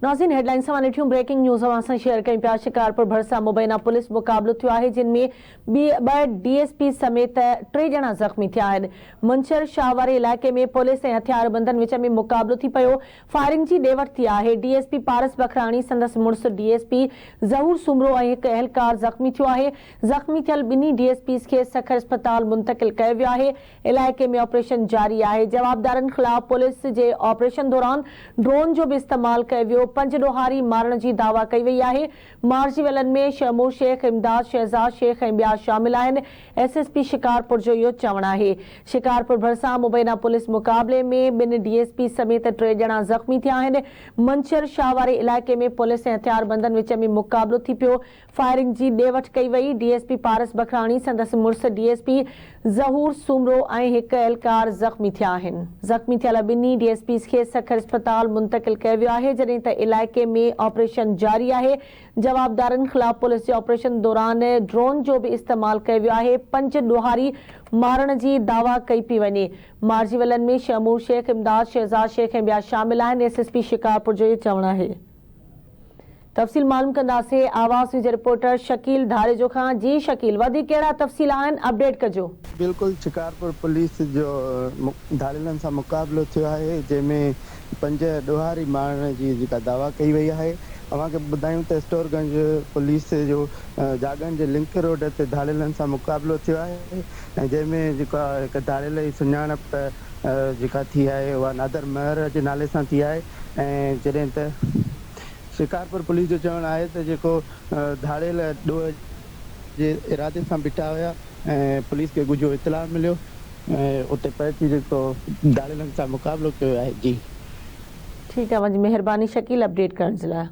नाज़रीन हेडलाइंस सां ॾिठियूं ब्रेकिंग न्यूज़ सां शेयर कई पिया। शिकारपुर भरिसां मुबैना पुलिस मुक़ाबलो थियो आहे, जिन में ॿ DSP समेत 3 ॼणा ज़ख़्मी थिया आहिनि। मंचर शाह वारे इलाइक़े में पुलिस ऐं हथियारबंदनि विच में मुक़ाबलो थी पियो। फायरिंग जी ॾेवट थी आहे। DSP पारस बखराणी, संदसि मुड़ुसु DSP ज़हूर सुमरो ऐं हिकु अहलकार ज़ख़्मी थियो आहे। ज़ख़्मी थियल ॿिन्ही DSPs खे सखर अस्पताल मुंतक़िल कयो वियो आहे। इलाइक़े में ऑपरेशन जारी आहे। जवाबदारनि ख़िलाफ़ पुलिस जे ऑपरेशन दौरान ड्रोन जो बि इस्तेमालु कयो वियो। 5 ॾोहारी मारण जी दावा कई वई आहे। मारिजी वियलनि में शमूर शेख, इमदाद शहजाद शेख ऐं ॿिया शामिल आहिनि। SSP शिकारपुर जो इहो चवणु आहे। शिकारपुर भरिसां मुबैना पुलिस मुक़ाबले में 2 DSP समेत 3 ॼणा ज़ख़्मी थिया आहिनि। मंचर शाह वारे इलाइक़े में पुलिस ऐं हथियारबंदनि विच में मुक़ाबलो थी पियो। फायरिंग जी ॾेवट कई वई। DSP पारस बखराणी, संदसि मुड़ुसु DSP ज़हूर सुमरो ऐं हिकु अहलकार ज़ख़्मी थिया आहिनि। ज़ख़्मी थियल ॿिन्ही DSPs खे सखर अस्पताल मुंतक़िल कयो वियो आहे, जॾहिं त इलाइक़े में ऑपरेशन जारी आहे। जवाबदारनि ख़िलाफ़ पुलिस जे ऑपरेशन दौरान ड्रोन जो बि इस्तेमालु कयो वियो आहे। 5 ॾोहारी मारण जी दावा कई पई वञे। मारिजी वियलनि में शमूर शेख, इमदाद शहजाद शेख ऐं ॿिया शामिल आहिनि। SSP शिकारपुर जो इहो चवणु आहे। तफ़सील मालूम कंदासीं आवाज़ न्यूज़ रिपोर्टर शकील धारेजो खां। जी शकील, वधीक कहिड़ा तफ़सील आहिनि, अपडेट कजो। बिल्कुलु, शिकारपुर पुलिस जो धाड़ेलनि सां मुक़ाबलो थियो आहे, जंहिंमें 5 ॾोहारी मारण जी जेका दावा कई वई आहे। अव्हांखे ॿुधायूं त स्टोरगंज पुलिस जो जागन जे लिंक रोड ते धाड़ेलनि सां मुक़ाबलो थियो आहे, ऐं जंहिंमें जेका हिकु धाड़ेल जी सुञाणप जेका थी आहे उहा नादर महर जे नाले सां थी आहे। ऐं जॾहिं त शिकारपुर पुलिस जो चवणु आहे त जेको धाड़ेल ॾोह जे इरादे सां बीठा हुया ऐं पुलिस खे गुझो इतलाह मिलियो ऐं उते पहुची जेको धाड़ेलनि सां मुक़ाबलो कयो आहे। जी ठीकु आहे, मुंहिंजी महिरबानी शकील अपडेट करण जे लाइ।